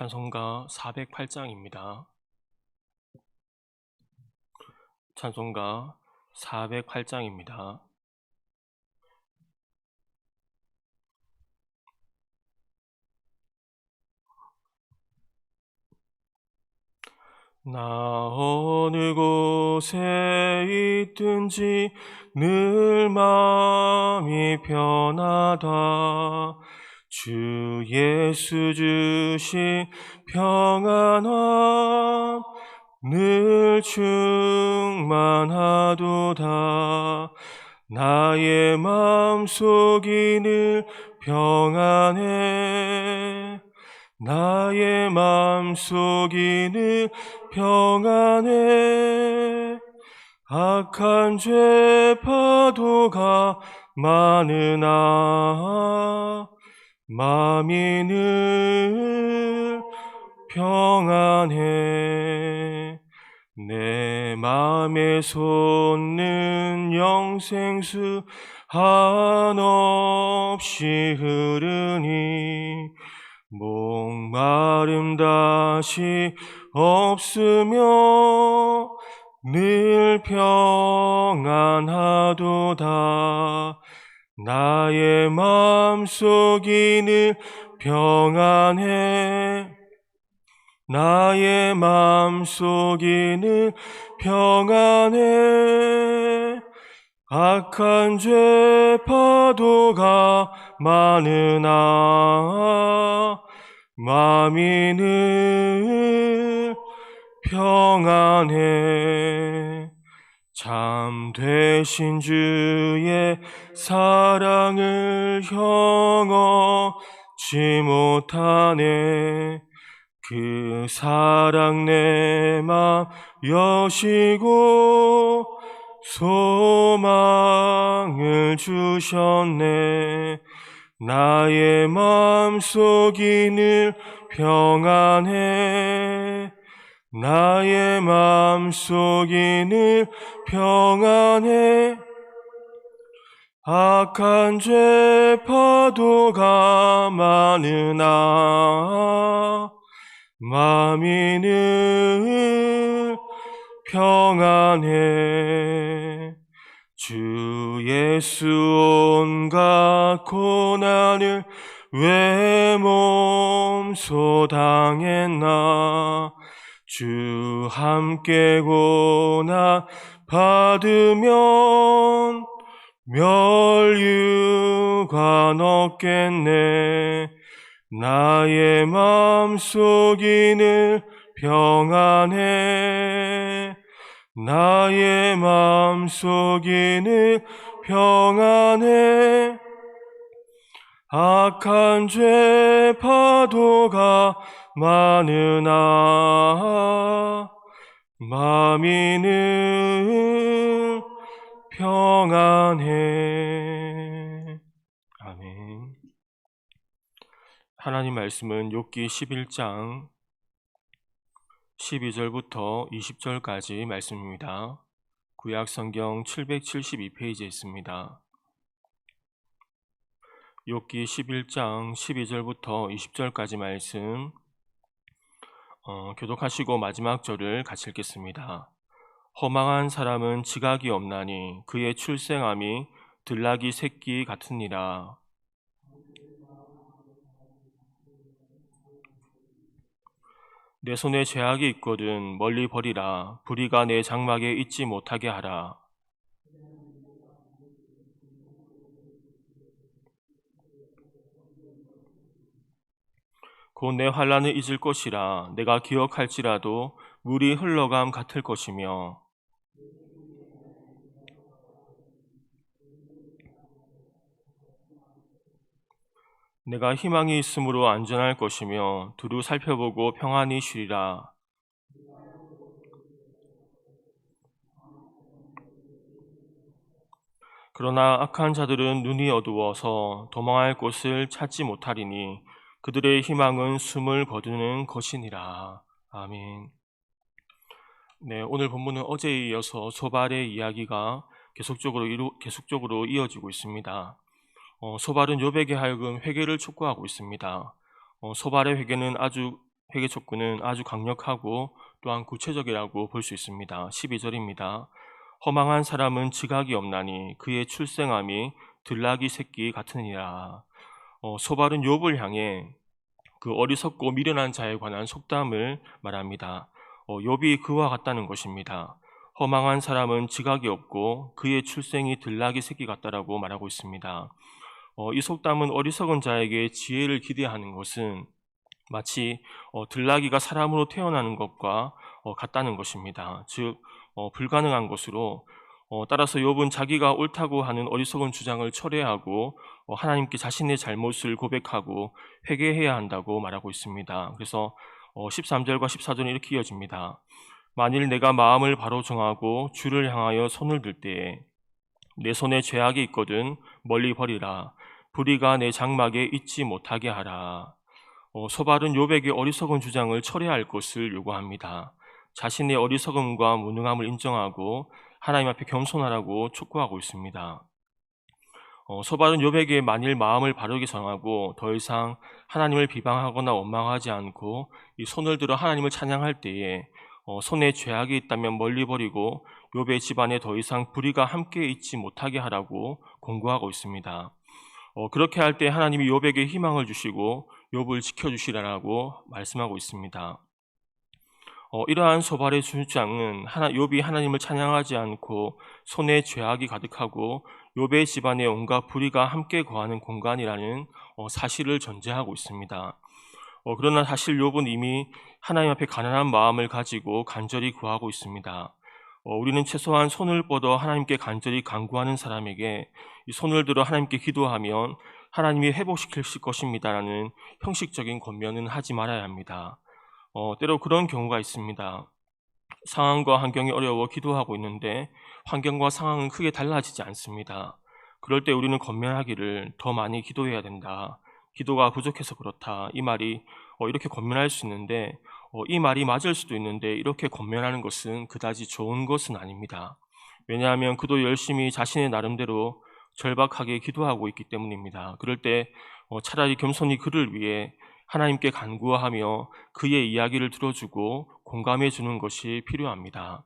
찬송가 408장입니다. 찬송가 408장입니다. 나 어느 곳에 있든지 늘 마음이 편하다. 주 예수 주신 평안함 늘 충만하도다. 나의 마음속이 늘 평안해. 나의 마음속이 늘 평안해. 악한 죄 파도가 많으나 마음이 늘 평안해. 내 마음에 솟는 영생수 한없이 흐르니 목마름 다시 없으며 늘 평안하도다. 나의 마음속이 늘 평안해. 나의 마음속이 늘 평안해. 악한 죄 파도가 많으나 마음이 늘 평안해. 참 되신 주의 사랑을 형언치 못하네. 그 사랑 내 맘 여시고 소망을 주셨네. 나의 마음속이 늘 평안해. 나의 마음속이 늘 평안해. 악한 죄 파도가 많으나 마음이 늘 평안해. 주 예수 온갖 고난을 왜 몸소 당했나. 주 함께 고난 받으면 멸류관 없겠네. 나의 마음속이 늘 평안해. 나의 마음속이 늘 평안해. 악한 죄 파도가 많으나 마음이 늘 평안해. 아멘. 하나님 말씀은 욥기 11장 12절부터 20절까지 말씀입니다. 구약 성경 772페이지에 있습니다. 욥기 11장 12절부터 20절까지 말씀 교독하시고 마지막 절을 같이 읽겠습니다. 허망한 사람은 지각이 없나니 그의 출생함이 들나귀 새끼 같으니라. 내 손에 죄악이 있거든 멀리 버리라. 불의가 내 장막에 있지 못하게 하라. 곧 내 환난을 잊을 것이라. 내가 기억할지라도 물이 흘러감 같을 것이며 내가 희망이 있으므로 안전할 것이며 두루 살펴보고 평안히 쉬리라. 그러나 악한 자들은 눈이 어두워서 도망할 곳을 찾지 못하리니 그들의 희망은 숨을 거두는 것이니라. 아멘. 네, 오늘 본문은 어제에 이어서 소발의 이야기가 계속적으로 이어지고 있습니다. 소발은 욥에게 하여금 회개를 촉구하고 있습니다. 소발의 회개는 아주 회개 촉구는 아주 강력하고 또한 구체적이라고 볼 수 있습니다. 12절입니다. 허망한 사람은 지각이 없나니 그의 출생함이 들나귀 새끼 같으니라. 소발은 욥을 향해 그 어리석고 미련한 자에 관한 속담을 말합니다. 욥이 그와 같다는 것입니다. 허망한 사람은 지각이 없고 그의 출생이 들나귀 새끼 같다라고 말하고 있습니다. 이 속담은 어리석은 자에게 지혜를 기대하는 것은 마치 들나귀가 사람으로 태어나는 것과 같다는 것입니다. 즉 불가능한 것으로 따라서 욥은 자기가 옳다고 하는 어리석은 주장을 철회하고 하나님께 자신의 잘못을 고백하고 회개해야 한다고 말하고 있습니다. 그래서 13절과 14절은 이렇게 이어집니다. 만일 내가 마음을 바로 정하고 주를 향하여 손을 들 때에 내 손에 죄악이 있거든 멀리 버리라. 불의가 내 장막에 있지 못하게 하라. 소발은 욥에게 어리석은 주장을 철회할 것을 요구합니다. 자신의 어리석음과 무능함을 인정하고 하나님 앞에 겸손하라고 촉구하고 있습니다. 소발은 욥에게 만일 마음을 바르게 정하고 더 이상 하나님을 비방하거나 원망하지 않고 이 손을 들어 하나님을 찬양할 때에 손에 죄악이 있다면 멀리 버리고 욥의 집안에 더 이상 불의가 함께 있지 못하게 하라고 공고하고 있습니다. 그렇게 할 때 하나님이 욥에게 희망을 주시고 욥을 지켜주시라고 말씀하고 있습니다. 이러한 소발의 주장은 욥이 하나님을 찬양하지 않고 손에 죄악이 가득하고 욥의 집안에 온갖 불의가 함께 거하는 공간이라는 사실을 전제하고 있습니다. 그러나 사실 욥은 이미 하나님 앞에 가난한 마음을 가지고 간절히 구하고 있습니다. 우리는 최소한 손을 뻗어 하나님께 간절히 간구하는 사람에게 이 손을 들어 하나님께 기도하면 하나님이 회복시킬 것입니다라는 형식적인 권면은 하지 말아야 합니다. 때로 그런 경우가 있습니다. 상황과 환경이 어려워 기도하고 있는데 환경과 상황은 크게 달라지지 않습니다. 그럴 때 우리는 권면하기를 더 많이 기도해야 된다. 기도가 부족해서 그렇다. 이 말이 이렇게 권면할 수 있는데 이 말이 맞을 수도 있는데 이렇게 권면하는 것은 그다지 좋은 것은 아닙니다. 왜냐하면 그도 열심히 자신의 나름대로 절박하게 기도하고 있기 때문입니다. 그럴 때 차라리 겸손히 그를 위해 하나님께 간구하며 그의 이야기를 들어주고 공감해 주는 것이 필요합니다.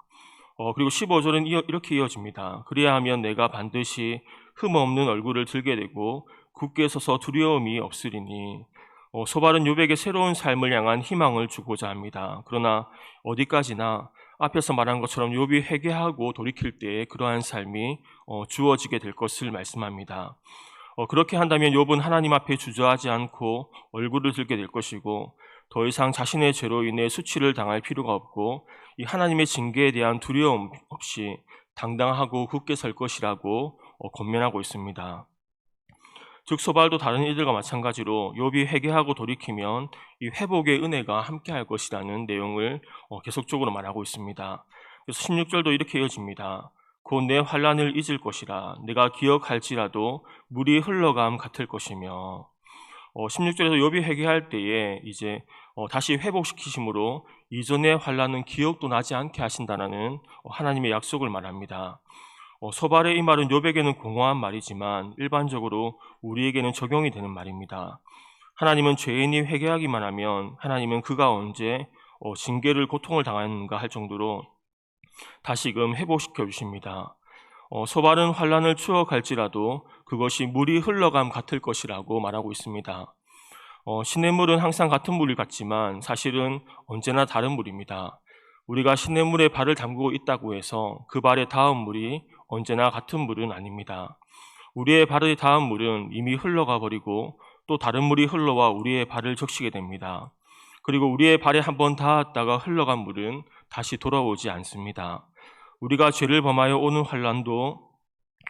그리고 15절은 이렇게 이어집니다. 그래야 하면 내가 반드시 흠없는 얼굴을 들게 되고 굳게 서서 두려움이 없으리니. 소발은 욥에게 새로운 삶을 향한 희망을 주고자 합니다. 그러나 어디까지나 앞에서 말한 것처럼 욥이 회개하고 돌이킬 때에 그러한 삶이 주어지게 될 것을 말씀합니다. 그렇게 한다면 욥은 하나님 앞에 주저하지 않고 얼굴을 들게 될 것이고 더 이상 자신의 죄로 인해 수치를 당할 필요가 없고 이 하나님의 징계에 대한 두려움 없이 당당하고 굳게 설 것이라고 권면하고 있습니다. 즉 소발도 다른 이들과 마찬가지로 욥이 회개하고 돌이키면 이 회복의 은혜가 함께할 것이라는 내용을 계속적으로 말하고 있습니다. 그래서 16절도 이렇게 이어집니다. 곧 내 환난을 잊을 것이라 내가 기억할지라도 물이 흘러감 같을 것이며. 16절에서 욥이 회개할 때에 이제 다시 회복시키심으로 이전의 환난은 기억도 나지 않게 하신다는 하나님의 약속을 말합니다. 소발의 이 말은 욥에게는 공허한 말이지만 일반적으로 우리에게는 적용이 되는 말입니다. 하나님은 죄인이 회개하기만 하면 하나님은 그가 언제 징계를 고통을 당하는가 할 정도로 다시금 회복시켜 주십니다. 소발은 환난을 추억할지라도 그것이 물이 흘러감 같을 것이라고 말하고 있습니다. 시냇물은 항상 같은 물을 같지만 사실은 언제나 다른 물입니다. 우리가 시냇물에 발을 담그고 있다고 해서 그 발에 닿은 물이 언제나 같은 물은 아닙니다. 우리의 발에 닿은 물은 이미 흘러가 버리고 또 다른 물이 흘러와 우리의 발을 적시게 됩니다. 그리고 우리의 발에 한번 닿았다가 흘러간 물은 다시 돌아오지 않습니다. 우리가 죄를 범하여 오는 환난도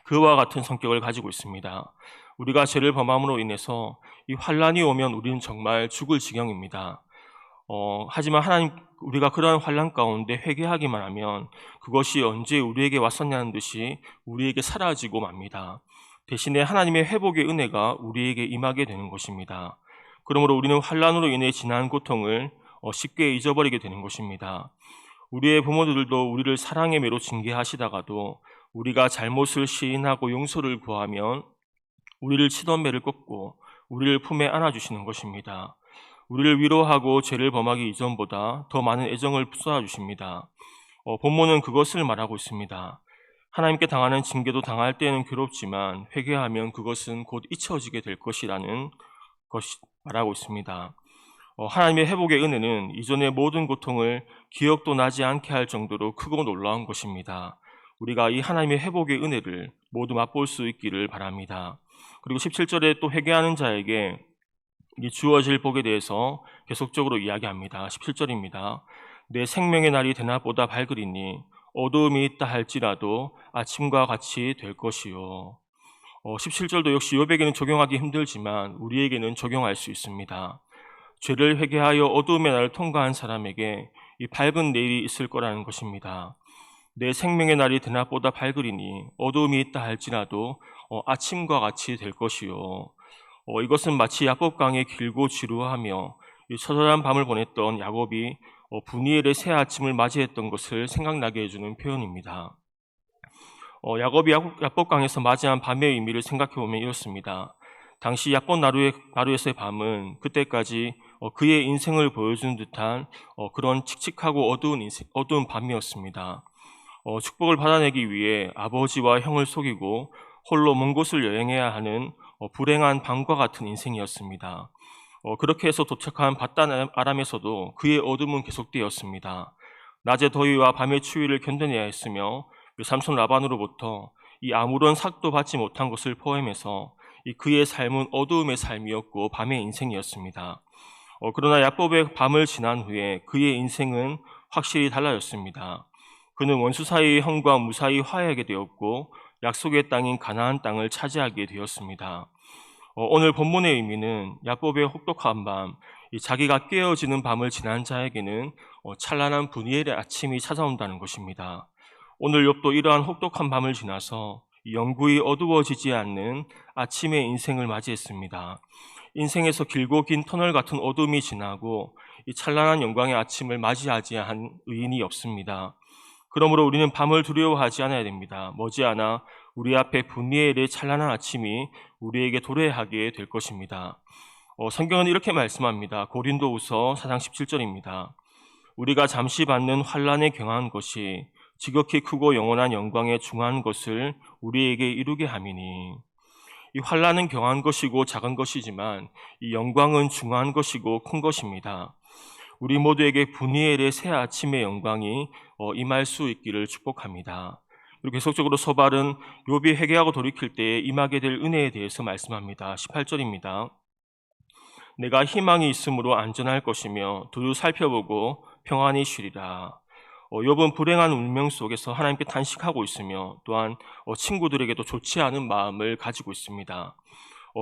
그와 같은 성격을 가지고 있습니다. 우리가 죄를 범함으로 인해서 이 환난이 오면 우리는 정말 죽을 지경입니다. 하지만 하나님, 우리가 그러한 환난 가운데 회개하기만 하면 그것이 언제 우리에게 왔었냐는 듯이 우리에게 사라지고 맙니다. 대신에 하나님의 회복의 은혜가 우리에게 임하게 되는 것입니다. 그러므로 우리는 환난으로 인해 지난 고통을 쉽게 잊어버리게 되는 것입니다. 우리의 부모들도 우리를 사랑의 매로 징계하시다가도 우리가 잘못을 시인하고 용서를 구하면 우리를 치던 매를 꺾고 우리를 품에 안아주시는 것입니다. 우리를 위로하고 죄를 범하기 이전보다 더 많은 애정을 쏟아주십니다. 본문은 그것을 말하고 있습니다. 하나님께 당하는 징계도 당할 때는 괴롭지만 회개하면 그것은 곧 잊혀지게 될 것이라는 것이 말하고 있습니다. 하나님의 회복의 은혜는 이전의 모든 고통을 기억도 나지 않게 할 정도로 크고 놀라운 것입니다. 우리가 이 하나님의 회복의 은혜를 모두 맛볼 수 있기를 바랍니다. 그리고 17절에 또 회개하는 자에게 이 주어질 복에 대해서 계속적으로 이야기합니다. 17절입니다. 내 생명의 날이 대낮보다 밝으리니 어두움이 있다 할지라도 아침과 같이 될 것이요. 17절도 역시 욥에게는 적용하기 힘들지만 우리에게는 적용할 수 있습니다. 죄를 회개하여 어두움의 날을 통과한 사람에게 이 밝은 내일이 있을 거라는 것입니다. 내 생명의 날이 대낮보다 밝으리니 어두움이 있다 할지라도 아침과 같이 될 것이요. 이것은 마치 야곱강에 길고 지루하며 처절한 밤을 보냈던 야곱이 분이엘의 새 아침을 맞이했던 것을 생각나게 해주는 표현입니다. 야곱이 야복강에서 맞이한 밤의 의미를 생각해보면 이렇습니다. 당시 야복 나루에서의 밤은 그때까지 그의 인생을 보여주는 듯한 그런 칙칙하고 어두운 밤이었습니다. 축복을 받아내기 위해 아버지와 형을 속이고 홀로 먼 곳을 여행해야 하는 불행한 밤과 같은 인생이었습니다. 그렇게 해서 도착한 밧단 아람에서도 그의 어둠은 계속되었습니다. 낮의 더위와 밤의 추위를 견뎌내야 했으며 삼손 라반으로부터 이 아무런 삭도 받지 못한 것을 포함해서 그의 삶은 어두움의 삶이었고 밤의 인생이었습니다. 그러나 야곱의 밤을 지난 후에 그의 인생은 확실히 달라졌습니다. 그는 원수 사이의 형과 무사히 화해하게 되었고 약속의 땅인 가나안 땅을 차지하게 되었습니다. 오늘 본문의 의미는 야곱의 혹독한 밤, 자기가 깨어지는 밤을 지난 자에게는 찬란한 분이엘의 아침이 찾아온다는 것입니다. 오늘 욥도 이러한 혹독한 밤을 지나서 영구히 어두워지지 않는 아침의 인생을 맞이했습니다. 인생에서 길고 긴 터널 같은 어둠이 지나고 이 찬란한 영광의 아침을 맞이하지 않은 의인이 없습니다. 그러므로 우리는 밤을 두려워하지 않아야 됩니다. 머지않아 우리 앞에 분이엘의 찬란한 아침이 우리에게 도래하게 될 것입니다. 성경은 이렇게 말씀합니다. 고린도후서 4장 17절입니다. 우리가 잠시 받는 환난에 경한 것이 지극히 크고 영원한 영광에 중한 것을 우리에게 이루게 함이니. 이 환난은 경한 것이고 작은 것이지만 이 영광은 중한 것이고 큰 것입니다. 우리 모두에게 분이엘의 새 아침의 영광이 임할 수 있기를 축복합니다. 그리고 계속적으로 서발은 욥이 회개하고 돌이킬 때에 임하게 될 은혜에 대해서 말씀합니다. 18절입니다. 내가 희망이 있으므로 안전할 것이며 두루 살펴보고 평안히 쉬리라. 욥은 불행한 운명 속에서 하나님께 탄식하고 있으며 또한 친구들에게도 좋지 않은 마음을 가지고 있습니다.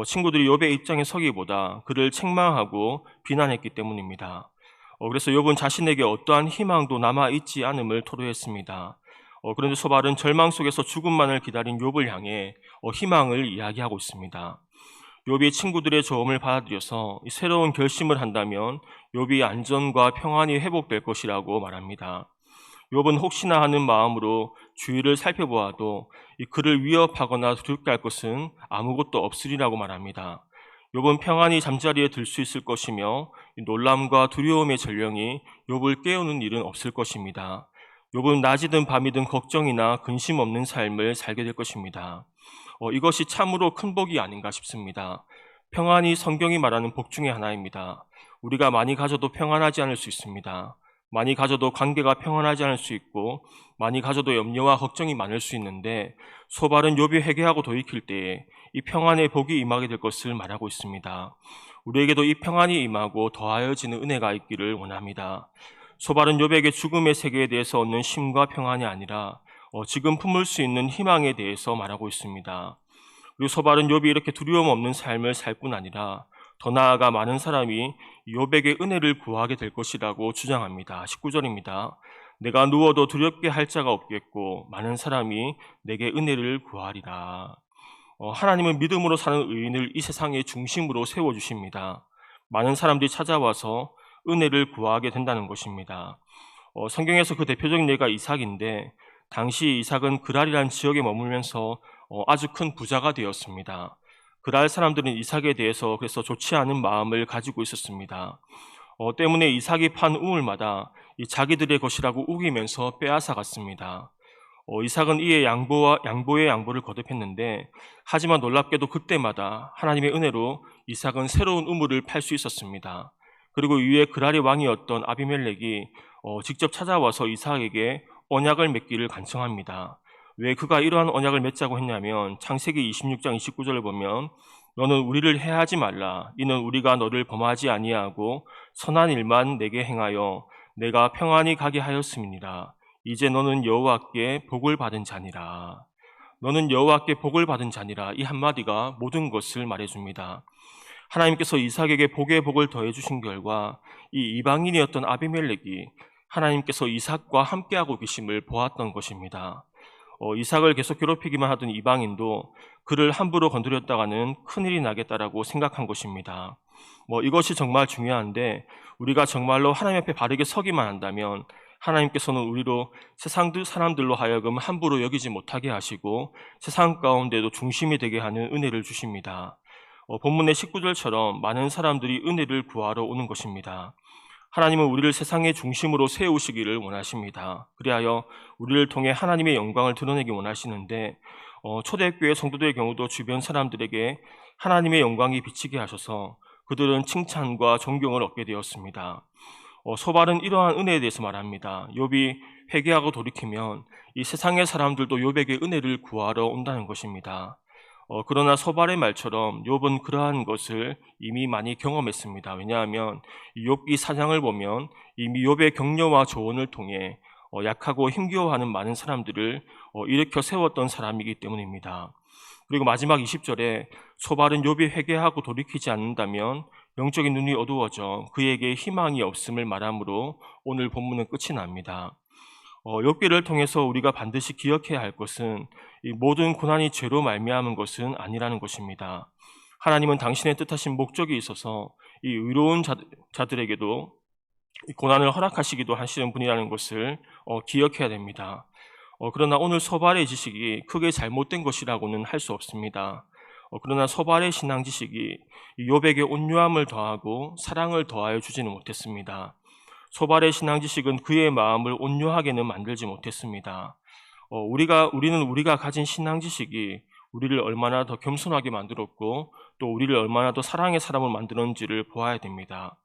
친구들이 욥의 입장에 서기보다 그를 책망하고 비난했기 때문입니다. 그래서 욥은 자신에게 어떠한 희망도 남아있지 않음을 토로했습니다. 그런데 소발은 절망 속에서 죽음만을 기다린 욥을 향해 희망을 이야기하고 있습니다. 욥이 친구들의 조언을 받아들여서 새로운 결심을 한다면 욥이 안전과 평안이 회복될 것이라고 말합니다. 욥은 혹시나 하는 마음으로 주위를 살펴보아도 그를 위협하거나 두렵게 할 것은 아무것도 없으리라고 말합니다. 욥은 평안히 잠자리에 들 수 있을 것이며 놀람과 두려움의 전령이 욥을 깨우는 일은 없을 것입니다. 욥은 낮이든 밤이든 걱정이나 근심 없는 삶을 살게 될 것입니다. 이것이 참으로 큰 복이 아닌가 싶습니다. 평안이 성경이 말하는 복 중에 하나입니다. 우리가 많이 가져도 평안하지 않을 수 있습니다. 많이 가져도 관계가 평안하지 않을 수 있고 많이 가져도 염려와 걱정이 많을 수 있는데 소발은 욥이 회개하고 돌이킬 때에 이 평안의 복이 임하게 될 것을 말하고 있습니다. 우리에게도 이 평안이 임하고 더하여지는 은혜가 있기를 원합니다. 소발은 욥에게 죽음의 세계에 대해서 얻는 쉼과 평안이 아니라 지금 품을 수 있는 희망에 대해서 말하고 있습니다. 그리고 소발은 욥이 이렇게 두려움 없는 삶을 살 뿐 아니라 더 나아가 많은 사람이 욥에게 은혜를 구하게 될 것이라고 주장합니다. 19절입니다. 내가 누워도 두렵게 할 자가 없겠고 많은 사람이 내게 은혜를 구하리라. 하나님은 믿음으로 사는 의인을 이 세상의 중심으로 세워주십니다. 많은 사람들이 찾아와서 은혜를 구하게 된다는 것입니다. 성경에서 그 대표적인 예가 이삭인데 당시 이삭은 그랄이라는 지역에 머물면서 아주 큰 부자가 되었습니다. 그랄 사람들은 이삭에 대해서 그래서 좋지 않은 마음을 가지고 있었습니다. 때문에 이삭이 판 우물마다 이 자기들의 것이라고 우기면서 빼앗아 갔습니다. 이삭은 이에 양보의 양보를 거듭했는데, 하지만 놀랍게도 그때마다 하나님의 은혜로 이삭은 새로운 우물을 팔 수 있었습니다. 그리고 이후에 그랄의 왕이었던 아비멜렉이 직접 찾아와서 이삭에게 언약을 맺기를 간청합니다. 왜 그가 이러한 언약을 맺자고 했냐면, 창세기 26장 29절을 보면 너는 우리를 해하지 말라. 이는 우리가 너를 범하지 아니하고 선한 일만 내게 행하여 내가 평안히 가게 하였음이니라. 이제 너는 여호와께 복을 받은 자니라. 너는 여호와께 복을 받은 자니라. 이 한마디가 모든 것을 말해줍니다. 하나님께서 이삭에게 복의 복을 더해 주신 결과 이 이방인이었던 아비멜렉이 하나님께서 이삭과 함께하고 계심을 보았던 것입니다. 이삭을 계속 괴롭히기만 하던 이방인도 그를 함부로 건드렸다가는 큰일이 나겠다라고 생각한 것입니다. 이것이 정말 중요한데, 우리가 정말로 하나님 앞에 바르게 서기만 한다면 하나님께서는 우리로 세상 사람들로 하여금 함부로 여기지 못하게 하시고 세상 가운데도 중심이 되게 하는 은혜를 주십니다. 본문의 19절처럼 많은 사람들이 은혜를 구하러 오는 것입니다. 하나님은 우리를 세상의 중심으로 세우시기를 원하십니다. 그리하여 우리를 통해 하나님의 영광을 드러내기 원하시는데, 초대교회 성도들의 경우도 주변 사람들에게 하나님의 영광이 비치게 하셔서 그들은 칭찬과 존경을 얻게 되었습니다. 소발은 이러한 은혜에 대해서 말합니다. 욥이 회개하고 돌이키면 이 세상의 사람들도 욥에게 은혜를 구하러 온다는 것입니다. 그러나 소발의 말처럼 욥은 그러한 것을 이미 많이 경험했습니다. 왜냐하면 욥기 4장을 보면 이미 욥의 격려와 조언을 통해 약하고 힘겨워하는 많은 사람들을 일으켜 세웠던 사람이기 때문입니다. 그리고 마지막 20절에 소발은 욥이 회개하고 돌이키지 않는다면 영적인 눈이 어두워져 그에게 희망이 없음을 말하므로 오늘 본문은 끝이 납니다. 욥기를 통해서 우리가 반드시 기억해야 할 것은 이 모든 고난이 죄로 말미암은 것은 아니라는 것입니다. 하나님은 당신의 뜻하신 목적이 있어서 이 의로운 자들에게도 이 고난을 허락하시기도 하시는 분이라는 것을 기억해야 됩니다. 그러나 오늘 소발의 지식이 크게 잘못된 것이라고는 할 수 없습니다. 그러나 소발의 신앙 지식이 욥에게 온유함을 더하고 사랑을 더하여 주지는 못했습니다. 소발의 신앙 지식은 그의 마음을 온유하게는 만들지 못했습니다. 우리는 우리가 가진 신앙 지식이 우리를 얼마나 더 겸손하게 만들었고 또 우리를 얼마나 더 사랑의 사람을 만드는지를 보아야 됩니다.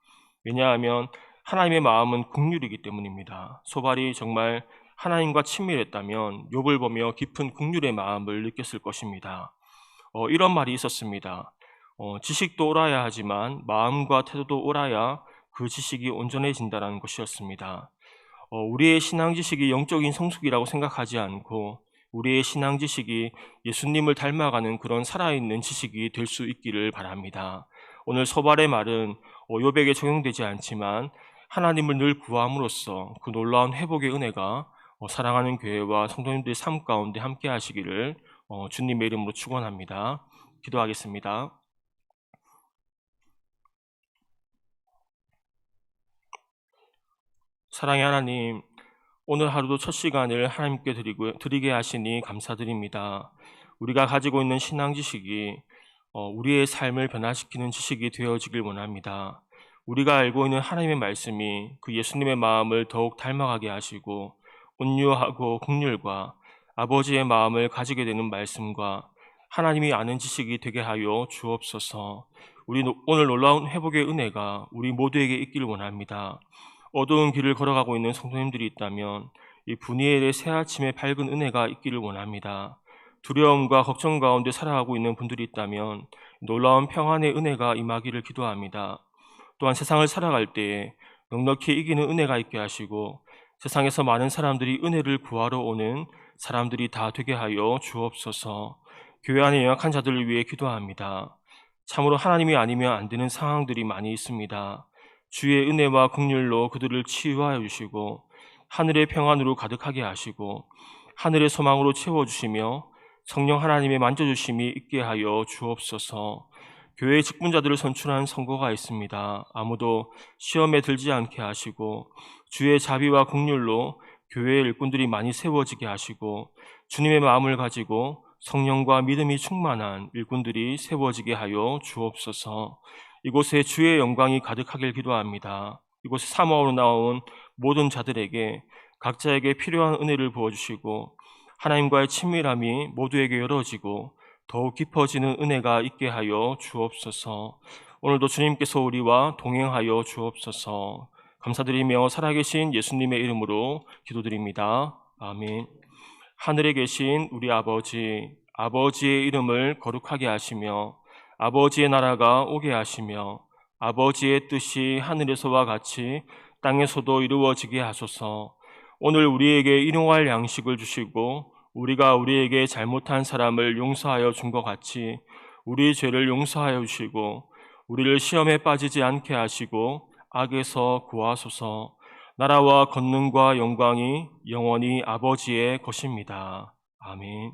왜냐하면 하나님의 마음은 긍휼이기 때문입니다. 소발이 정말 하나님과 친밀했다면 욥을 보며 깊은 긍휼의 마음을 느꼈을 것입니다. 이런 말이 있었습니다. 지식도 옳아야 하지만 마음과 태도도 옳아야 그 지식이 온전해진다는 것이었습니다. 우리의 신앙 지식이 영적인 성숙이라고 생각하지 않고 우리의 신앙 지식이 예수님을 닮아가는 그런 살아있는 지식이 될 수 있기를 바랍니다. 오늘 소발의 말은 욥에게 적용되지 않지만 하나님을 늘 구함으로써 그 놀라운 회복의 은혜가 사랑하는 교회와 성도님들의 삶 가운데 함께 하시기를 주님의 이름으로 축원합니다. 기도하겠습니다. 사랑의 하나님, 오늘 하루도 첫 시간을 하나님께 드리게 하시니 감사드립니다. 우리가 가지고 있는 신앙 지식이 우리의 삶을 변화시키는 지식이 되어지길 원합니다. 우리가 알고 있는 하나님의 말씀이 그 예수님의 마음을 더욱 닮아가게 하시고 온유하고 긍휼과 아버지의 마음을 가지게 되는 말씀과 하나님이 아는 지식이 되게 하여 주옵소서. 우리 오늘 놀라운 회복의 은혜가 우리 모두에게 있기를 원합니다. 어두운 길을 걸어가고 있는 성도님들이 있다면 이 분이엘의 새아침의 밝은 은혜가 있기를 원합니다. 두려움과 걱정 가운데 살아가고 있는 분들이 있다면 놀라운 평안의 은혜가 임하기를 기도합니다. 또한 세상을 살아갈 때에 넉넉히 이기는 은혜가 있게 하시고 세상에서 많은 사람들이 은혜를 구하러 오는 사람들이 다 되게 하여 주옵소서. 교회 안에 연약한 자들을 위해 기도합니다. 참으로 하나님이 아니면 안 되는 상황들이 많이 있습니다. 주의 은혜와 긍휼로 그들을 치유하여 주시고 하늘의 평안으로 가득하게 하시고 하늘의 소망으로 채워주시며 성령 하나님의 만져주심이 있게 하여 주옵소서. 교회의 직분자들을 선출한 선거가 있습니다. 아무도 시험에 들지 않게 하시고 주의 자비와 긍휼로 교회의 일꾼들이 많이 세워지게 하시고 주님의 마음을 가지고 성령과 믿음이 충만한 일꾼들이 세워지게 하여 주옵소서. 이곳에 주의 영광이 가득하길 기도합니다. 이곳에 사모하러 나온 모든 자들에게 각자에게 필요한 은혜를 부어주시고 하나님과의 친밀함이 모두에게 열어지고 더욱 깊어지는 은혜가 있게 하여 주옵소서. 오늘도 주님께서 우리와 동행하여 주옵소서. 감사드리며 살아계신 예수님의 이름으로 기도드립니다. 아멘. 하늘에 계신 우리 아버지, 아버지의 이름을 거룩하게 하시며 아버지의 나라가 오게 하시며 아버지의 뜻이 하늘에서와 같이 땅에서도 이루어지게 하소서. 오늘 우리에게 일용할 양식을 주시고 우리가 우리에게 잘못한 사람을 용서하여 준 것 같이 우리 죄를 용서하여 주시고 우리를 시험에 빠지지 않게 하시고 악에서 구하소서. 나라와 권능과 영광이 영원히 아버지의 것입니다. 아멘.